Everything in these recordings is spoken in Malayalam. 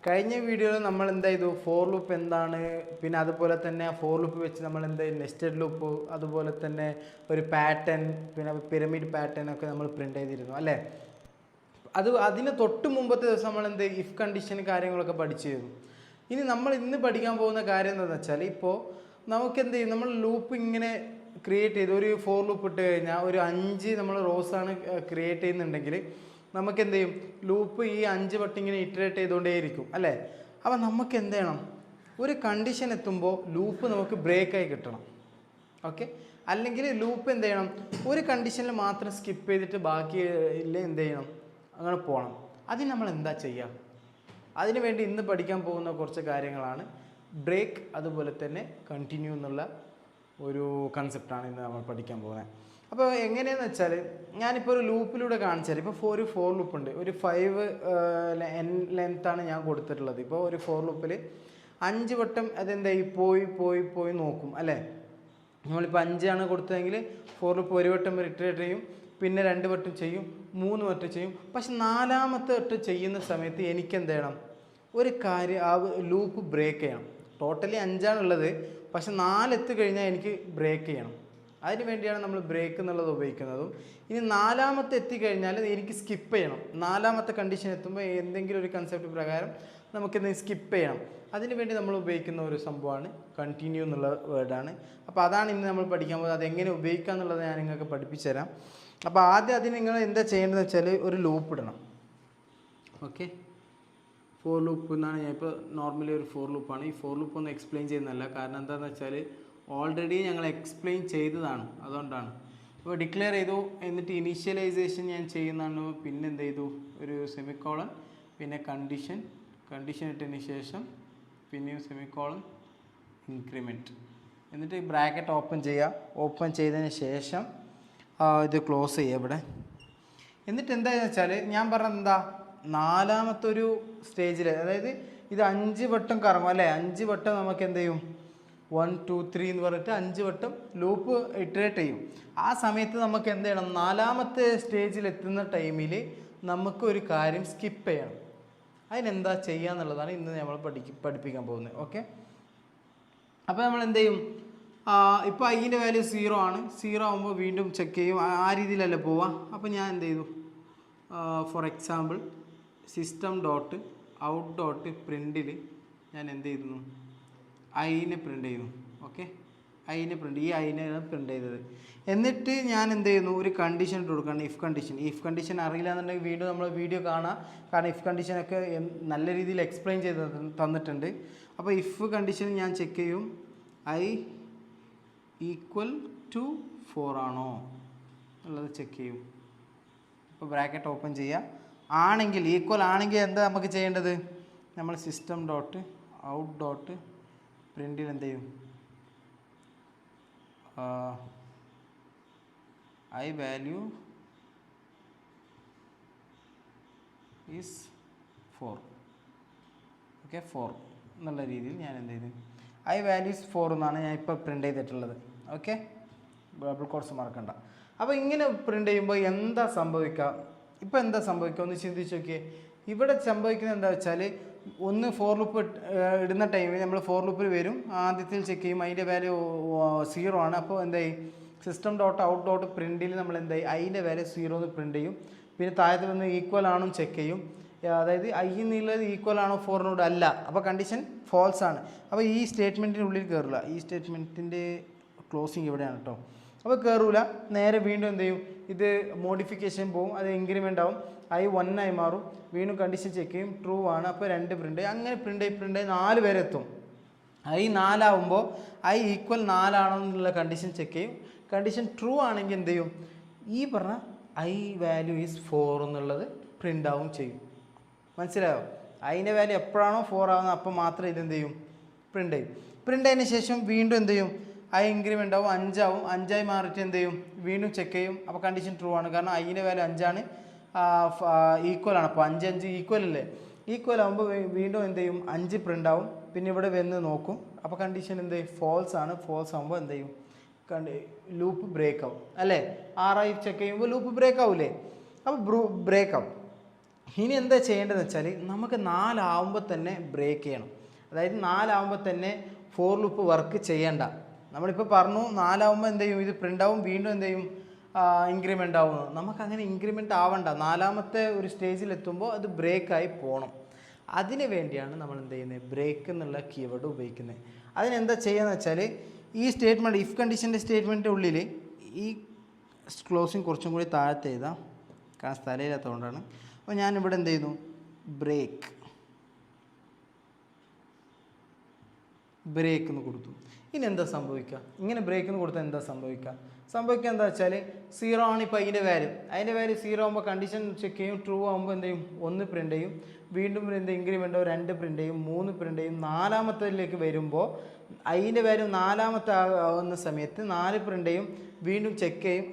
കഴിഞ്ഞ വീഡിയോയിൽ നമ്മൾ എന്താ ചെയ്തു, ഫോർ ലൂപ്പ് എന്താണ്, പിന്നെ അതുപോലെ തന്നെ ഫോർ ലൂപ്പ് വെച്ച് നമ്മൾ എന്താ നെസ്റ്റഡ് ലൂപ്പ്, അതുപോലെ തന്നെ ഒരു പാറ്റേൺ, പിന്നെ പിരമിഡ് പാറ്റേൺ ഒക്കെ നമ്മൾ പ്രിന്റ് ചെയ്തിരുന്നു അല്ലേ. അതിന് തൊട്ട് മുമ്പത്തെ ദിവസം നമ്മൾ എന്ത് ഇഫ് കണ്ടീഷൻ കാര്യങ്ങളൊക്കെ പഠിച്ചിരുന്നു. ഇനി നമ്മൾ ഇന്ന് പഠിക്കാൻ പോകുന്ന കാര്യം എന്താണെന്ന് വെച്ചാൽ, ഇപ്പോൾ നമുക്ക് എന്ത് ചെയ്യും, നമ്മൾ ലൂപ്പ് ഇങ്ങനെ ക്രിയേറ്റ് ചെയ്ത് ഒരു ഫോർ ലൂപ്പ് ഇട്ട് കഴിഞ്ഞാൽ ഒരു 5 നമ്മൾ റോസാണ് ക്രിയേറ്റ് ചെയ്യുന്നുണ്ടെങ്കിൽ നമുക്ക് എന്ത് ചെയ്യും, ലൂപ്പ് ഈ 5 വട്ടം ഇങ്ങനെ ഇറ്ററേറ്റ് ചെയ്തുകൊണ്ടേയിരിക്കും അല്ലേ. അപ്പം നമുക്ക് എന്ത് ചെയ്യണം, ഒരു കണ്ടീഷൻ എത്തുമ്പോൾ ലൂപ്പ് നമുക്ക് ബ്രേക്കായി കിട്ടണം. ഓക്കെ, അല്ലെങ്കിൽ ലൂപ്പ് എന്ത് ചെയ്യണം, ഒരു കണ്ടീഷനിൽ മാത്രം സ്കിപ്പ് ചെയ്തിട്ട് ബാക്കി എന്ത് ചെയ്യണം, അങ്ങനെ പോകണം. അതിന് നമ്മൾ എന്താ ചെയ്യുക, അതിനു വേണ്ടി ഇന്ന് പഠിക്കാൻ പോകുന്ന കുറച്ച് കാര്യങ്ങളാണ് ബ്രേക്ക്, അതുപോലെ തന്നെ കണ്ടിന്യൂ എന്നുള്ള ഒരു കൺസെപ്റ്റാണ് ഇന്ന് നമ്മൾ പഠിക്കാൻ പോകുന്നത്. അപ്പോൾ എങ്ങനെയാണെന്ന് വെച്ചാൽ, ഞാനിപ്പോൾ ഒരു ലൂപ്പിലൂടെ കാണിച്ചാൽ, ഇപ്പോൾ ഒരു ഫോർ ലൂപ്പ് ഉണ്ട്, ഒരു 5 ലെങ്ത്താണ് ഞാൻ കൊടുത്തിട്ടുള്ളത്. ഇപ്പോൾ ഒരു ഫോർ ലൂപ്പിൽ 5 വട്ടം അതെന്തായി പോയി നോക്കും അല്ലേ. നമ്മളിപ്പോൾ 5 ആണ് കൊടുത്തതെങ്കിൽ ഫോർ ലൂപ്പ് ഒരു വട്ടം ഇറ്ററേറ്റ് ചെയ്യും, പിന്നെ 2 വട്ടം ചെയ്യും, 3 വട്ടം ചെയ്യും. പക്ഷെ 4ാമത്തെ വട്ടം ചെയ്യുന്ന സമയത്ത് എനിക്ക് എന്ത് ചെയ്യണം, ഒരു കാര്യം, ആ ലൂപ്പ് ബ്രേക്ക് ചെയ്യണം. ടോട്ടലി 5ആണുള്ളത്, പക്ഷെ 4 എത്തിക്കഴിഞ്ഞാൽ എനിക്ക് ബ്രേക്ക് ചെയ്യണം. അതിന് വേണ്ടിയാണ് നമ്മൾ ബ്രേക്ക് എന്നുള്ളത് ഉപയോഗിക്കുന്നതും. ഇനി 4ാമത്തെ എത്തിക്കഴിഞ്ഞാൽ എനിക്ക് സ്കിപ്പ് ചെയ്യണം. 4ാമത്തെ കണ്ടീഷൻ എത്തുമ്പോൾ എന്തെങ്കിലും ഒരു കൺസെപ്റ്റ് പ്രകാരം നമുക്കിന്ന് സ്കിപ്പ് ചെയ്യണം. അതിന് വേണ്ടി നമ്മൾ ഉപയോഗിക്കുന്ന ഒരു സംഭവമാണ് കണ്ടിന്യൂ എന്നുള്ള വേർഡാണ്. അപ്പോൾ അതാണ് ഇന്ന് നമ്മൾ പഠിക്കാൻ പോകുന്നത്. അതെങ്ങനെ ഉപയോഗിക്കുക എന്നുള്ളത് ഞാൻ നിങ്ങൾക്ക് പഠിപ്പിച്ചു തരാം. അപ്പോൾ ആദ്യം അതിന് നിങ്ങൾ എന്താ ചെയ്യേണ്ടതെന്ന് വെച്ചാൽ, ഒരു ലൂപ്പ് ഇടണം. ഓക്കെ, ഫോർ ലൂപ്പ് എന്നാണ് ഞാൻ ഇപ്പോൾ നോർമലി ഒരു ഫോർ ലൂപ്പാണ്. ഈ ഫോർ ലൂപ്പ് ഒന്നും എക്സ്പ്ലെയിൻ ചെയ്യുന്നതല്ല, കാരണം എന്താണെന്ന് വെച്ചാൽ ഓൾറെഡി ഞങ്ങൾ എക്സ്പ്ലെയിൻ ചെയ്തതാണ്, അതുകൊണ്ടാണ്. അപ്പോൾ ഡിക്ലെയർ ചെയ്തു, എന്നിട്ട് ഇനീഷ്യലൈസേഷൻ ഞാൻ ചെയ്യുന്നതാണ്. പിന്നെ എന്ത് ചെയ്തു, ഒരു സെമിക്കോളൻ, പിന്നെ കണ്ടീഷൻ ഇട്ടതിന് ശേഷം പിന്നെയും സെമിക്കോളൻ, ഇൻക്രിമെൻറ്റ്, എന്നിട്ട് ബ്രാക്കറ്റ് ഓപ്പൺ ചെയ്യുക. ഓപ്പൺ ചെയ്തതിന് ശേഷം ഇത് ക്ലോസ് ചെയ്യുക ഇവിടെ. എന്നിട്ട് എന്താണെന്ന് വെച്ചാൽ, ഞാൻ പറഞ്ഞത് എന്താ, 4ാമത്തെ ഒരു സ്റ്റേജിൽ, അതായത് ഇത് 5 വട്ടം കറങ്ങും അല്ലേ. 5 വട്ടം നമുക്ക് എന്ത് ചെയ്യും, 1 2 3 എന്ന് പറഞ്ഞിട്ട് 5 വട്ടം ലൂപ്പ് ഇറ്ററേറ്റ് ചെയ്യും. ആ സമയത്ത് നമുക്ക് എന്ത് ചെയ്യണം, 4ാമത്തെ സ്റ്റേജിൽ എത്തുന്ന ടൈമിൽ നമുക്ക് ഒരു കാര്യം സ്കിപ്പ് ചെയ്യണം. അതിനെന്താ ചെയ്യുക എന്നുള്ളതാണ് ഇന്ന് നമ്മൾ പഠിപ്പിക്കാൻ പോകുന്നത്. ഓക്കെ, അപ്പോൾ നമ്മൾ എന്ത് ചെയ്യും, ഇപ്പോൾ ഐൻ്റെ വാല്യൂ 0 ആണ്. 0 ആകുമ്പോൾ വീണ്ടും ചെക്ക് ചെയ്യും. ആ രീതിയിലല്ലേ പോവുക. അപ്പോൾ ഞാൻ എന്ത് ചെയ്തു, for example system dot out dot പ്രിൻറ്റിൽ ഞാൻ എന്ത് ചെയ്യുന്നു, ഐനെ പ്രിൻ്റ് ചെയ്യുന്നു. ഓക്കെ, ഐനെ പ്രിൻ്റ്, ഈ ഐനെയാണ് പ്രിൻ്റ് ചെയ്തത്. എന്നിട്ട് ഞാൻ എന്ത് ചെയ്യുന്നു, ഒരു കണ്ടീഷൻ ഇട്ട് കൊടുക്കുകയാണ്, ഇഫ് കണ്ടീഷൻ അറിയില്ല എന്നുണ്ടെങ്കിൽ വീണ്ടും നമ്മൾ വീഡിയോ കാണാം, കാരണം ഇഫ് കണ്ടീഷനൊക്കെ നല്ല രീതിയിൽ എക്സ്പ്ലെയിൻ ചെയ്ത് തന്നിട്ടുണ്ട്. അപ്പോൾ ഇഫ് കണ്ടീഷൻ ഞാൻ ചെക്ക് ചെയ്യും, ഐ ഈക്വൽ ടു 4 ആണോ എന്നുള്ളത് ചെക്ക് ചെയ്യും. ഇപ്പോൾ ബ്രാക്കറ്റ് ഓപ്പൺ ചെയ്യുക. ആണെങ്കിൽ, ഈക്വൽ ആണെങ്കിൽ എന്താ നമുക്ക് ചെയ്യേണ്ടത്, നമ്മൾ സിസ്റ്റം ഡോട്ട് ഔട്ട് ഡോട്ട് പ്രിൻറ്റിൽ എന്ത് ചെയ്യും, ഐ വാല്യൂ ഈസ് 4. ഓക്കെ, 4 എന്നുള്ള രീതിയിൽ ഞാൻ എന്ത് ചെയ്തു, ഐ വാല്യൂ ഈസ് 4 എന്നാണ് ഞാൻ ഇപ്പോൾ പ്രിൻ്റ് ചെയ്തിട്ടുള്ളത്. ഓക്കെ, ഡബിൾ കോട്ട്സ് മറക്കണ്ട. അപ്പോൾ ഇങ്ങനെ പ്രിൻ്റ് ചെയ്യുമ്പോൾ എന്താ സംഭവിക്കുക, ഇപ്പോൾ എന്താ സംഭവിക്കുക ഒന്ന് ചിന്തിച്ച് നോക്കിയേ. ഇവിടെ സംഭവിക്കുന്നത് എന്താ വെച്ചാൽ, ഒന്ന് ഫോർ ലൂപ്പ് ഇടുന്ന ടൈമിൽ നമ്മൾ ഫോർ ലൂപ്പിൽ വരും, ആദ്യത്തിൽ ചെക്ക് ചെയ്യും, അതിൻ്റെ വാല്യൂ 0 ആണ്. അപ്പോൾ എന്തായി, സിസ്റ്റം ഡോട്ട് ഔട്ട് ഡോട്ട് പ്രിൻറ്റിൽ നമ്മൾ എന്തായി, അതിൻ്റെ വാല്യൂ 0 എന്ന് പ്രിൻ്റ് ചെയ്യും. പിന്നെ താഴത്ത് വന്ന് ഈക്വൽ ആണോ ചെക്ക് ചെയ്യും, അതായത് ഐ എന്നുള്ളത് ഈക്വൽ ആണോ 4നോട് അല്ല, അപ്പോൾ കണ്ടീഷൻ ഫോൾസ് ആണ്. അപ്പോൾ ഈ സ്റ്റേറ്റ്മെൻറ്റിനുള്ളിൽ കയറില്ല. ഈ സ്റ്റേറ്റ്മെൻറ്റിൻ്റെ ക്ലോസിങ് ഇവിടെയാണ് കേട്ടോ. അപ്പോൾ കയറൂല. നേരെ വീണ്ടും എന്ത് ചെയ്യും, ഇത് മോഡിഫിക്കേഷൻ പോവും, അത് ഇൻക്രിമെൻ്റ് ആവും, ഐ 1 ആയി മാറും. വീണ്ടും കണ്ടീഷൻ ചെക്ക് ചെയ്യും, ട്രൂ ആണ്. അപ്പോൾ 2 പ്രിൻ്റ്, അങ്ങനെ പ്രിൻ്റ് ആയി 4 വരെ എത്തും. ഐ 4 ആവുമ്പോൾ ഐ ഈക്വൽ 4 ആണോ എന്നുള്ള കണ്ടീഷൻ ചെക്ക് ചെയ്യും. കണ്ടീഷൻ ട്രൂ ആണെങ്കിൽ എന്ത് ചെയ്യും, ഈ പറഞ്ഞ ഐ വാല്യൂ ഈസ് 4 എന്നുള്ളത് പ്രിൻ്റ് ആവും ചെയ്യും. മനസ്സിലായോ? അതിൻ്റെ വാല്യൂ എപ്പോഴാണോ 4 ആവുന്നത് അപ്പോൾ മാത്രമേ ഇതെന്ത് ചെയ്യും, പ്രിൻ്റ് ചെയ്യും. പ്രിൻ്റ് ആയതിനു ശേഷം വീണ്ടും എന്ത് ചെയ്യും, ഐ ഇൻക്രിമെൻ്റ് ആവും, 5 ആവും. 5 ആയി മാറിയിട്ട് എന്ത് ചെയ്യും, വീണ്ടും ചെക്ക് ചെയ്യും. അപ്പോൾ കണ്ടീഷൻ ട്രൂ ആണ്, കാരണം ഐൻ്റെ വാല്യൂ 5 ആണ്, ഈക്വൽ ആണ്. അപ്പോൾ 5 ഈക്വൽ അല്ലേ. ഈക്വൽ ആകുമ്പോൾ വീണ്ടും എന്ത് ചെയ്യും, 5 പ്രിൻ്റ് ആവും. പിന്നെ ഇവിടെ വന്ന് നോക്കും, അപ്പോൾ കണ്ടീഷൻ എന്ത് ചെയ്യും, ഫോൾസ് ആണ്. ഫോൾസ് ആകുമ്പോൾ എന്ത് ചെയ്യും, ലൂപ്പ് ബ്രേക്ക് ആവും അല്ലേ. 6 ചെക്ക് ചെയ്യുമ്പോൾ ലൂപ്പ് ബ്രേക്ക് ആവില്ലേ. അപ്പോൾ ബ്രേക്ക് ആവും. ഇനി എന്താ ചെയ്യേണ്ടതെന്ന് വെച്ചാൽ നമുക്ക് 4 ആവുമ്പോൾ തന്നെ ബ്രേക്ക് ചെയ്യണം. അതായത് 4 ആവുമ്പോൾ തന്നെ ഫോർ ലൂപ്പ് വർക്ക് ചെയ്യണ്ട. നമ്മളിപ്പോൾ പറഞ്ഞു 4 ആവുമ്പോൾ എന്ത് ചെയ്യും, ഇത് പ്രിൻ്റ് ആവും, വീണ്ടും എന്ത് ചെയ്യും, ഇൻക്രിമെൻ്റ് ആവുന്നു. നമുക്കങ്ങനെ ഇൻക്രിമെൻ്റ് ആവണ്ട. 4ാമത്തെ ഒരു സ്റ്റേജിലെത്തുമ്പോൾ അത് ബ്രേക്കായി പോകണം. അതിന് വേണ്ടിയാണ് നമ്മൾ എന്ത് ചെയ്യുന്നത്, ബ്രേക്ക് എന്നുള്ള കീവേഡ് ഉപയോഗിക്കുന്നത്. അതിനെന്താ ചെയ്യുകയെന്ന് വെച്ചാൽ ഈ സ്റ്റേറ്റ്മെൻറ്റ്, ഇഫ് കണ്ടീഷൻ്റെ സ്റ്റേറ്റ്മെൻറ്റിൻ്റെ ഉള്ളിൽ ഈ ക്ലോസിങ് കുറച്ചും കൂടി താഴത്തെ എഴുതാം, കാരണം സ്ഥലമില്ലാത്തതുകൊണ്ടാണ്. അപ്പോൾ ഞാനിവിടെ എന്ത് ചെയ്യുന്നു, ബ്രേക്ക് എന്ന് കൊടുത്തു. ഇനി എന്താ സംഭവിക്കുക, ഇങ്ങനെ ബ്രേക്ക് എന്ന് കൊടുത്താൽ എന്താ സംഭവിക്കുക എന്താ വെച്ചാൽ 0 ആണ് ഇപ്പോൾ അതിൻ്റെ വാല്യൂ 0 ആകുമ്പോൾ കണ്ടീഷൻ ചെക്ക് ചെയ്യും, ട്രൂ ആകുമ്പോൾ എന്ത് ചെയ്യും, 1 പ്രിൻ്റ് ചെയ്യും, വീണ്ടും എന്ത് ഇൻക്രിമെൻ്റോ 2 പ്രിൻ്റ് ചെയ്യും, 3 പ്രിൻ്റ് ചെയ്യും. 4ാമത്തേലേക്ക് വരുമ്പോൾ അതിൻ്റെ വാല്യൂ 4ാമത്തെ ആവുന്ന സമയത്ത് 4 പ്രിൻ്റ് ചെയ്യും, വീണ്ടും ചെക്ക് ചെയ്യും,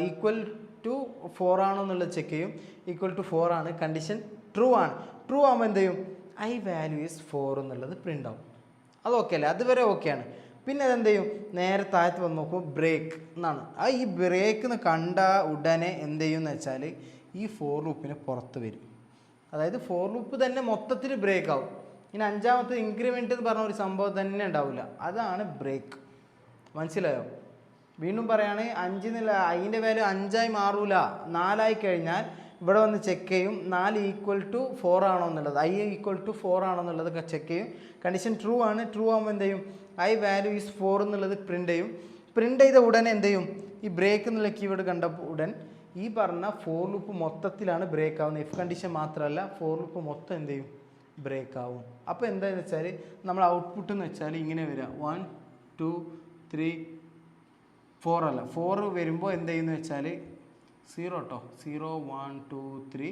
ഈക്വൽ ടു 4 ആണോ എന്നുള്ളത് ചെക്ക് ചെയ്യും. ഈക്വൽ ടു 4 ആണ്, കണ്ടീഷൻ ട്രൂ ആണ്. ട്രൂ ആകുമ്പോൾ എന്ത് ചെയ്യും, വാല്യൂ ഈസ് 4 എന്നുള്ളത് പ്രിൻ്റ് ആവും. അത് ഓക്കെ അല്ലേ, അതുവരെ ഓക്കെയാണ്. പിന്നെ അതെന്ത് ചെയ്യും, നേരെ താഴത്ത് വന്ന് നോക്കും, ബ്രേക്ക് എന്നാണ്. ഈ ബ്രേക്ക് എന്ന് കണ്ട ഉടനെ എന്ത് ചെയ്യും എന്ന് വെച്ചാൽ ഈ ഫോർ ലൂപ്പിന് പുറത്ത് വരും. അതായത് ഫോർ ലൂപ്പ് തന്നെ മൊത്തത്തിൽ ബ്രേക്ക് ആവും. ഇനി 5ാമത്തെ ഇൻക്രിമെൻ്റ് എന്ന് പറഞ്ഞ ഒരു സംഭവം തന്നെ ഉണ്ടാവില്ല. അതാണ് ബ്രേക്ക്. മനസ്സിലായോ? വീണ്ടും പറയുകയാണെങ്കിൽ 5 എന്നുള്ള അതിൻ്റെ വാല്യൂ 5ആയി മാറൂല. 4ആയി കഴിഞ്ഞാൽ ഇവിടെ വന്ന് ചെക്ക് ചെയ്യും, 4 ഈക്വൽ ടു 4 ആണോ എന്നുള്ളത്, ഈക്വൽ ടു 4 ആണോ എന്നുള്ളതൊക്കെ ചെക്ക് ചെയ്യും. കണ്ടീഷൻ ട്രൂ ആണ്. ട്രൂ ആകുമ്പോൾ എന്ത് ചെയ്യും, വാല്യൂ ഈസ് 4 എന്നുള്ളത് പ്രിൻ്റ് ചെയ്യും. പ്രിൻ്റ് ചെയ്ത ഉടനെ എന്ത് ചെയ്യും, ഈ ബ്രേക്ക് എന്നുള്ള കീവേഡ് കണ്ട ഉടൻ ഈ പറഞ്ഞ ഫോർ ലൂപ്പ് മൊത്തത്തിലാണ് ബ്രേക്ക് ആവുന്നത്. ഇഫ് കണ്ടീഷൻ മാത്രമല്ല, ഫോർ ലൂപ്പ് മൊത്തം എന്ത് ചെയ്യും, ബ്രേക്ക് ആവും. അപ്പോൾ എന്താണെന്ന് വെച്ചാൽ നമ്മൾ ഔട്ട്പുട്ട് എന്ന് വെച്ചാൽ ഇങ്ങനെ വരിക, 1 2 3 4 അല്ല, 4 വരുമ്പോൾ എന്ത് ചെയ്യുന്നത് വെച്ചാൽ 0 കേട്ടോ, 0 1 2 3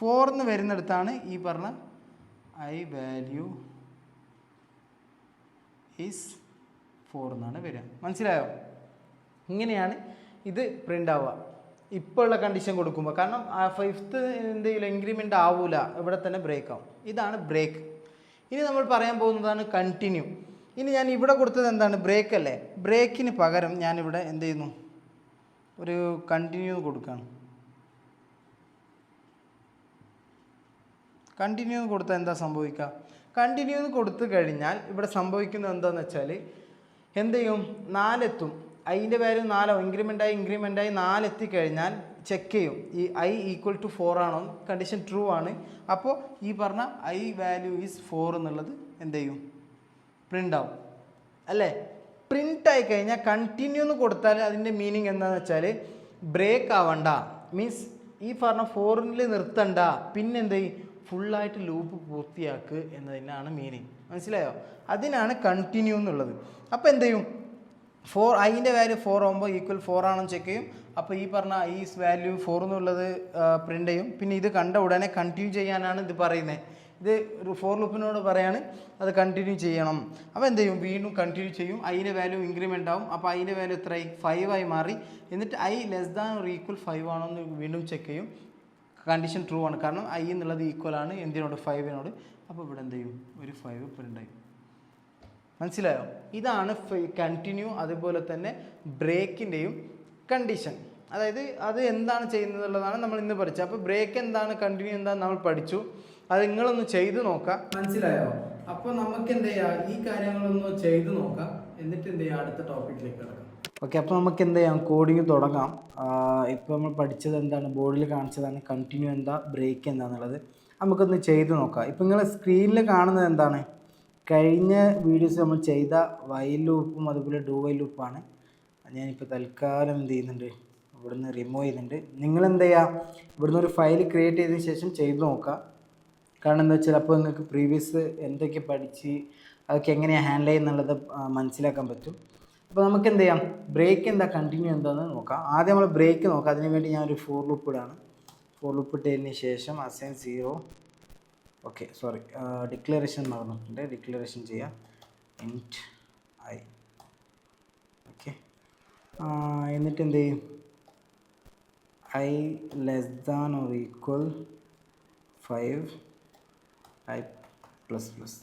4 എന്ന് വരുന്നിടത്താണ് ഈ പറഞ്ഞ വാല്യൂ ഈസ് 4 എന്നാണ് വരിക. മനസ്സിലായോ? ഇങ്ങനെയാണ് ഇത് പ്രിൻ്റ് ആവുക ഇപ്പോൾ ഉള്ള കണ്ടീഷൻ കൊടുക്കുമ്പോൾ. കാരണം 5th എന്തെങ്കിലും ഇൻക്രിമെൻ്റ് ആവില്ല, ഇവിടെ തന്നെ ബ്രേക്ക് ആവും. ഇതാണ് ബ്രേക്ക്. ഇനി നമ്മൾ പറയാൻ പോകുന്നതാണ് കണ്ടിന്യൂ. ഇനി ഞാൻ ഇവിടെ കൊടുത്തത് എന്താണ്, ബ്രേക്ക് അല്ലേ. ബ്രേക്കിന് പകരം ഞാനിവിടെ എന്ത് ചെയ്യുന്നു, ഒരു കണ്ടിന്യൂ കൊടുക്കുകയാണ്. കണ്ടിന്യൂ കൊടുത്താൽ എന്താ സംഭവിക്കുക, കണ്ടിന്യൂ കൊടുത്തു കഴിഞ്ഞാൽ ഇവിടെ സംഭവിക്കുന്നത് എന്താണെന്ന് വെച്ചാൽ എന്ത് ചെയ്യും, 4 എത്തും. അതിൻ്റെ വാല്യൂ 4 ഇൻക്രിമെൻ്റായി 4 എത്തിക്കഴിഞ്ഞാൽ ചെക്ക് ചെയ്യും, ഈ ഈക്വൽ ടു 4 ആണോ, കണ്ടീഷൻ ട്രൂ ആണ്. അപ്പോൾ ഈ പറഞ്ഞ വാല്യൂ ഈസ് 4 എന്നുള്ളത് എന്ത് ചെയ്യും, പ്രിൻ്റ് ആവും അല്ലേ. പ്രിൻ്റ് ആയി കഴിഞ്ഞാൽ കണ്ടിന്യൂ എന്ന് കൊടുത്താൽ അതിൻ്റെ മീനിങ് എന്താണെന്ന് വെച്ചാൽ ബ്രേക്ക് ആവണ്ട, മീൻസ് ഈ പറഞ്ഞ 4ൽ നിർത്തണ്ട, പിന്നെന്ത് ചെയ്യും, ഫുള്ളായിട്ട് ലൂപ്പ് പൂർത്തിയാക്ക് എന്നതിനാണ് മീനിങ്. മനസ്സിലായോ? അതിനാണ് കണ്ടിന്യൂ എന്നുള്ളത്. അപ്പോൾ എന്ത് ചെയ്യും, അതിൻ്റെ വാല്യൂ 4 ആകുമ്പോൾ ഈക്വൽ 4 ആണെന്ന് ചെക്ക് ചെയ്യും. അപ്പോൾ ഈ പറഞ്ഞ വാല്യൂ 4 എന്നുള്ളത് പ്രിൻ്റ് ചെയ്യും. പിന്നെ ഇത് കണ്ട ഉടനെ കണ്ടിന്യൂ ചെയ്യാനാണ് ഇത് പറയുന്നത്. ഇത് ഒരു ഫോർ ലൂപ്പിനോട് പറയാണ് അത് കണ്ടിന്യൂ ചെയ്യണം. അപ്പോൾ എന്ത് ചെയ്യും, വീണ്ടും കണ്ടിന്യൂ ചെയ്യും, അതിൻ്റെ വാല്യൂ ഇൻക്രിമെൻ്റ് ആവും. അപ്പോൾ അതിൻ്റെ വാല്യൂ എത്രയായി, 5 ആയി മാറി. എന്നിട്ട് ലെസ് ദാൻ ഓർ ഈക്വൽ 5 ആണോ എന്ന് വീണ്ടും ചെക്ക് ചെയ്യും. കണ്ടീഷൻ ട്രൂ ആണ്, കാരണം എന്നുള്ളത് ഈക്വൽ ആണ് എന്തിനോട്, 5നോട്. അപ്പോൾ ഇവിടെ എന്ത് ചെയ്യും, ഒരു 5 പ്രിൻ്റ് ആയി. മനസ്സിലായോ? ഇതാണ് കണ്ടിന്യൂ. അതുപോലെ തന്നെ ബ്രേക്കിൻ്റെയും കണ്ടീഷൻ, അതായത് അത് എന്താണ് ചെയ്യുന്നതുള്ളതാണ് നമ്മൾ ഇന്ന് പഠിച്ചത്. അപ്പോൾ ബ്രേക്ക് എന്താണ്, കണ്ടിന്യൂ എന്താണ് നമ്മൾ പഠിച്ചു. അത് നിങ്ങളൊന്ന് ചെയ്ത് നോക്കാം. മനസ്സിലായോ? അപ്പോൾ നമുക്ക് എന്ത് ചെയ്യാം, ഈ കാര്യങ്ങളൊന്ന് ചെയ്ത് നോക്കാം, എന്നിട്ട് എന്ത് ചെയ്യാം, അടുത്ത ടോപ്പിക്കിലേക്ക് കിടക്കാം. ഓക്കെ, അപ്പോൾ നമുക്ക് എന്ത് ചെയ്യാം, കോഡിങ് തുടങ്ങാം. ഇപ്പോൾ നമ്മൾ പഠിച്ചത് എന്താണ്, ബോർഡിൽ കാണിച്ചതാണ് കണ്ടിന്യൂ എന്താ, ബ്രേക്ക് എന്താണെന്നുള്ളത്. നമുക്കൊന്ന് ചെയ്ത് നോക്കാം. ഇപ്പോൾ നിങ്ങൾ സ്ക്രീനിൽ കാണുന്നത് എന്താണ്, കഴിഞ്ഞ വീഡിയോസ് നമ്മൾ ചെയ്ത വൈൽ ലൂപ്പും അതുപോലെ ഡു വൈൽ ലൂപ്പാണ്. ഞാനിപ്പോൾ തൽക്കാലം എന്ത് ചെയ്യുന്നുണ്ട്, ഇവിടുന്ന് റിമൂവ് ചെയ്യുന്നുണ്ട്. നിങ്ങളെന്ത് ചെയ്യുക, ഇവിടുന്ന് ഒരു ഫയൽ ക്രിയേറ്റ് ചെയ്തതിന് ശേഷം ചെയ്ത് നോക്കുക. കാരണം എന്താ വെച്ചാൽ അപ്പോൾ നിങ്ങൾക്ക് പ്രീവിയസ് എന്തൊക്കെ പഠിച്ച് അതൊക്കെ എങ്ങനെയാണ് ഹാൻഡിൽ ചെയ്യുന്നുള്ളത് മനസ്സിലാക്കാൻ പറ്റും. അപ്പോൾ നമുക്ക് എന്ത് ചെയ്യാം, ബ്രേക്ക് എന്താ, കണ്ടിന്യൂ എന്താണെന്ന് നോക്കാം. ആദ്യം നമ്മൾ ബ്രേക്ക് നോക്കാം. അതിന് വേണ്ടി ഞാനൊരു ഫോർ ലൂപ്പ് ഇടാണ്. ഫോർ ലൂപ്പ് ഇട്ടതിന് ശേഷം അസൈൻ 0, ഓക്കെ സോറി, ഡിക്ലറേഷൻ മറന്നിട്ടുണ്ട്, ഡിക്ലറേഷൻ ചെയ്യാം, ഇൻറ്റ് I. ഓക്കെ, എന്നിട്ട് എന്ത് ചെയ്യും, I less than or equal 5 I plus plus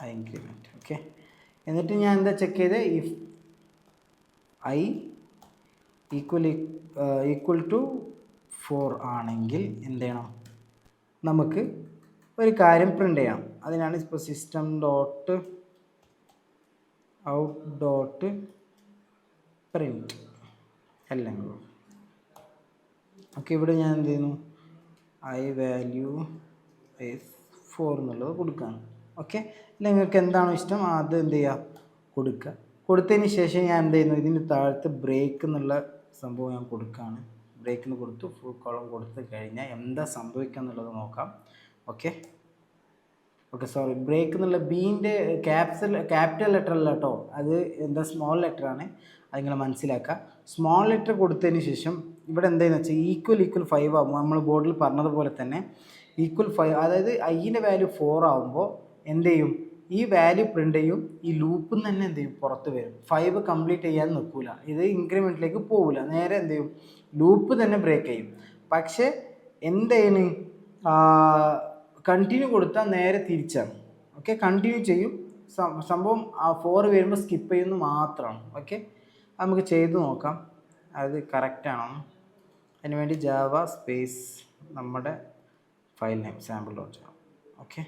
I increment. Okay, എന്നിട്ട് ഞാൻ എന്താ ചെക്ക് ചെയ്ത്, ഇഫ് I ഈക്വൽ ടു 4 ആണെങ്കിൽ എന്ത് ചെയ്യണം, നമുക്ക് ഒരു കാര്യം പ്രിൻ്റ് ചെയ്യാം. അതിനാണ് ഇപ്പോൾ system dot out dot print അല്ലെങ്കിൽ ഓക്കെ. ഇവിടെ ഞാൻ എന്ത് ചെയ്യുന്നു, ഐ വാല്യൂ ഈസ് 4 എന്നുള്ളത് കൊടുക്കുകയാണ്. ഓക്കെ, അല്ലെങ്കിൽ നിങ്ങൾക്ക് എന്താണോ ഇഷ്ടം അത് എന്ത് ചെയ്യുക, കൊടുക്കുക. കൊടുത്തതിന് ശേഷം ഞാൻ എന്ത് ചെയ്യുന്നു, ഇതിന് താഴത്ത് ബ്രേക്ക് എന്നുള്ള സംഭവം ഞാൻ കൊടുക്കുകയാണ്. ബ്രേക്കിന് കൊടുത്തു, ഫുൾ കോളം കൊടുത്ത് കഴിഞ്ഞാൽ എന്താ സംഭവിക്കുക എന്നുള്ളത് നോക്കാം. ഓക്കെ ഓക്കെ സോറി, ബ്രേക്ക് എന്നുള്ള ബീൻ്റെ ക്യാപിറ്റൽ ലെറ്റർ അല്ല കേട്ടോ, അത് എന്താ സ്മോൾ ലെറ്ററാണ്. അത് നിങ്ങൾ മനസ്സിലാക്കുക. സ്മോൾ ലെറ്റർ കൊടുത്തതിന് ശേഷം ഇവിടെ എന്താണെന്ന് വെച്ചാൽ ഈക്വൽ 5 ആകുമ്പോൾ നമ്മൾ ബോർഡിൽ പറഞ്ഞതുപോലെ തന്നെ ഈക്വൽ 5, അതായത് ഐൻ്റെ വാല്യൂ 4 ആകുമ്പോൾ എന്ത് ചെയ്യും, ഈ വാല്യൂ പ്രിൻ്റ് ചെയ്യും, ഈ ലൂപ്പിൽ നിന്ന് തന്നെ എന്ത് ചെയ്യും, പുറത്ത് വരും. 5 കംപ്ലീറ്റ് ചെയ്യാൻ നിൽക്കില്ല, ഇത് ഇൻക്രിമെൻറ്റിലേക്ക് പോകില്ല, നേരെ എന്ത് ചെയ്യും, ലൂപ്പ് തന്നെ ബ്രേക്ക് ചെയ്യും. പക്ഷേ എന്താണ് കണ്ടിന്യൂ കൊടുത്താൽ നേരെ തിരിച്ചാണ്. ഓക്കെ, കണ്ടിന്യൂ ചെയ്യും, സംഭവം 4 വരുമ്പോൾ സ്കിപ്പ് ചെയ്യുന്നത് മാത്രമാണ്. ഓക്കെ, നമുക്ക് ചെയ്ത് നോക്കാം അത് കറക്റ്റാണോ. അതിനുവേണ്ടി ജാവ സ്പേസ് നമ്മുടെ file name sample dot Java. Okay,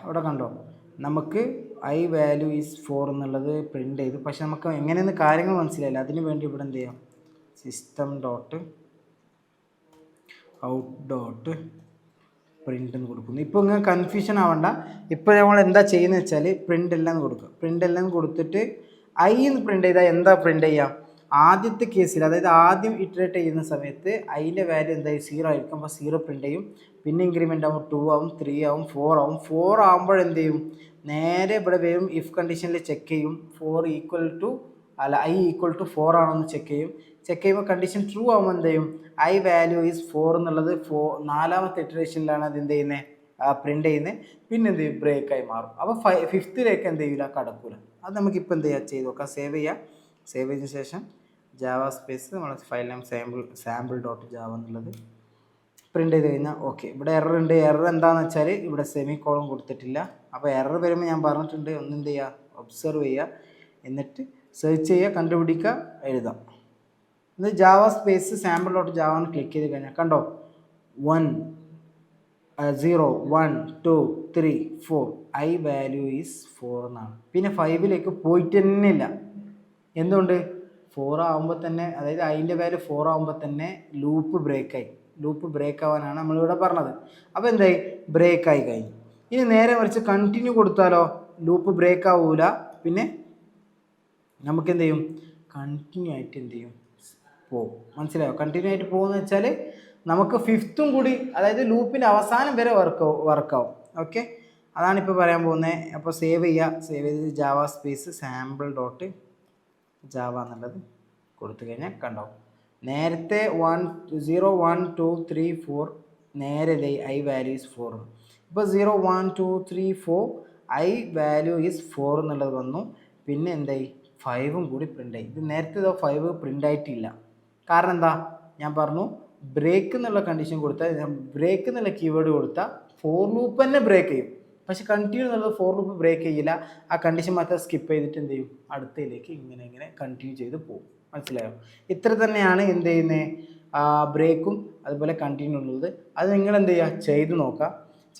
ഇവിടെ കണ്ടോ, നമുക്ക് ഐ വാല്യൂ ഈസ് 4 എന്നുള്ളത് പ്രിൻ്റ് ചെയ്തു. പക്ഷെ നമുക്ക് എങ്ങനെയെന്ന് കാര്യങ്ങൾ മനസ്സിലായില്ല. അതിന് വേണ്ടി ഇവിടെ എന്ത് ചെയ്യാം, system dot out dot print എന്ന് കൊടുക്കുന്നു. ഇപ്പോൾ ഇങ്ങനെ കൺഫ്യൂഷൻ ആവണ്ട. ഇപ്പോൾ നമ്മൾ എന്താ ചെയ്യുന്നത് വെച്ചാൽ പ്രിൻ്റ് എല്ലാം കൊടുക്കുക. പ്രിൻ്റ് എല്ലാം കൊടുത്തിട്ട് ഐ എന്ന് പ്രിൻ്റ് ചെയ്താൽ എന്താ പ്രിൻ്റ് ചെയ്യാം, ആദ്യത്തെ കേസിൽ, അതായത് ആദ്യം ഇറ്ററേറ്റ് ചെയ്യുന്ന സമയത്ത് ഐൻ്റെ വാല്യൂ എന്തായി 0 ആയിരിക്കും. അപ്പോൾ 0 പ്രിൻ്റ് ചെയ്യും. പിന്നെ ഇൻക്രിമെൻ്റ് ആകുമ്പോൾ 2 ആവും, 3 ആവും, 4 ആവും. 4 ആകുമ്പോൾ എന്ത് ചെയ്യും, നേരെ ഇവിടെ വരും, ഇഫ് കണ്ടീഷനിൽ ചെക്ക് ചെയ്യും, ഐ ഈക്വൽ ടു 4 ആണോ എന്ന് ചെക്ക് ചെയ്യും. ചെക്ക് ചെയ്യുമ്പോൾ കണ്ടീഷൻ ട്രൂ ആകുമ്പോൾ എന്ത് ചെയ്യും, ഐ വാല്യൂ ഈസ് 4 എന്നുള്ളത് 4ാമത്തെ ഇറ്ററേഷനിലാണ് അത് എന്ത് ചെയ്യുന്നത്, പ്രിൻ്റ് ചെയ്യുന്നത്. പിന്നെ എന്ത് ചെയ്യും, ബ്രേക്കായി മാറും. അപ്പോൾ 5th എന്ത് ചെയ്യില്ല, കടക്കൂല. അത് നമുക്കിപ്പോൾ എന്ത് ചെയ്യുക, ചെയ്ത് നോക്കാം. സേവ് ചെയ്യുക. സേവ് ചെയ്തതിന് ശേഷം ജാവ സ്പേസ് നമ്മൾ file name sample dot Java എന്നുള്ളത് പ്രിൻ്റ് ചെയ്ത് കഴിഞ്ഞാൽ ഓക്കെ. ഇവിടെ എറർ ഉണ്ട്. എറർ എന്താണെന്ന് വെച്ചാൽ ഇവിടെ സെമി കോളം കൊടുത്തിട്ടില്ല. അപ്പോൾ എറർ വരുമ്പോൾ ഞാൻ പറഞ്ഞിട്ടുണ്ട്, ഒന്നെന്ത് ചെയ്യുക, ഒബ്സർവ് ചെയ്യുക, എന്നിട്ട് സെർച്ച് ചെയ്യുക, കണ്ടുപിടിക്കുക, എഴുതാം. ഇത് Java space sample dot Java എന്ന് ക്ലിക്ക് ചെയ്ത് കഴിഞ്ഞാൽ കണ്ടോ 1 0 1 2 3 4 ഐ വാല്യൂ ഈസ് 4 എന്നാണ്. പിന്നെ 5ലേക്ക് പോയിട്ട് തന്നെ ഇല്ല. എന്തുകൊണ്ട്, 4 ആകുമ്പോൾ തന്നെ, അതായത് ഐൻ്റെ വാല്യൂ 4 ആകുമ്പോൾ തന്നെ ലൂപ്പ് ബ്രേക്കായി. ലൂപ്പ് ബ്രേക്ക് ആവാനാണ് നമ്മളിവിടെ പറഞ്ഞത്. അപ്പോൾ എന്തായി, ബ്രേക്കായി കഴിഞ്ഞു. ഇനി നേരെ മറിച്ച് കണ്ടിന്യൂ കൊടുത്താലോ ലൂപ്പ് ബ്രേക്ക് ആവൂല. പിന്നെ നമുക്ക് എന്ത് ചെയ്യും, കണ്ടിന്യൂ ആയിട്ട് എന്ത് ചെയ്യും, പോകും. മനസ്സിലായോ, കണ്ടിന്യൂ ആയിട്ട് പോകുമെന്ന് വെച്ചാൽ നമുക്ക് 5th കൂടി, അതായത് ലൂപ്പിൻ്റെ അവസാനം വരെ വർക്കാവും. ഓക്കെ, അതാണിപ്പോൾ പറയാൻ പോകുന്നത്. അപ്പോൾ സേവ് ചെയ്യുക. സേവ് ചെയ്ത് Java space sample dot Java എന്നുള്ളത് കൊടുത്തു കഴിഞ്ഞാൽ കണ്ടോ, നേരത്തെ 0 1 2 3 4 നേരെ ഐ വാല്യൂ ഈസ് 4. ഇപ്പോൾ 0 1 2 3 4 ഐ വാല്യൂ ഈസ് 4 എന്നുള്ളത് വന്നു. പിന്നെ എന്തായി, 5 കൂടി പ്രിൻ്റ് ആയി. ഇത് നേരത്തെ 5 പ്രിൻ്റ് ആയിട്ടില്ല. കാരണം എന്താ, ഞാൻ പറഞ്ഞു ബ്രേക്ക് എന്നുള്ള കണ്ടീഷൻ കൊടുത്താൽ, ബ്രേക്ക് എന്നുള്ള കീവേഡ് കൊടുത്താൽ ഫോർ ലൂപ്പ് തന്നെ ബ്രേക്ക് ചെയ്യും. പക്ഷെ കണ്ടിന്യൂ എന്നുള്ളത് ഫോർ ലൂപ്പ് ബ്രേക്ക് ചെയ്യില്ല. ആ കണ്ടീഷൻ മാത്രം സ്കിപ്പ് ചെയ്തിട്ട് എന്ത് ചെയ്യും, അടുത്തതിലേക്ക് ഇങ്ങനെ കണ്ടിന്യൂ ചെയ്ത് പോകും. മനസ്സിലായോ? ഇത്ര തന്നെയാണ് എന്ത് ചെയ്യുന്നത്, ബ്രേക്കും അതുപോലെ കണ്ടിന്യൂ ഉള്ളത്. അത് നിങ്ങൾ എന്ത് ചെയ്യുക, ചെയ്ത് നോക്കുക.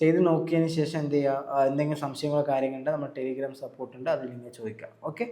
ചെയ്ത് നോക്കിയതിന് ശേഷം എന്ത് ചെയ്യുക, എന്തെങ്കിലും സംശയങ്ങളോ കാര്യങ്ങളുണ്ടോ നമ്മുടെ ടെലിഗ്രാം സപ്പോർട്ട് ഉണ്ട്, അതിൽ നിങ്ങൾ ചോദിക്കുക. ഓക്കെ.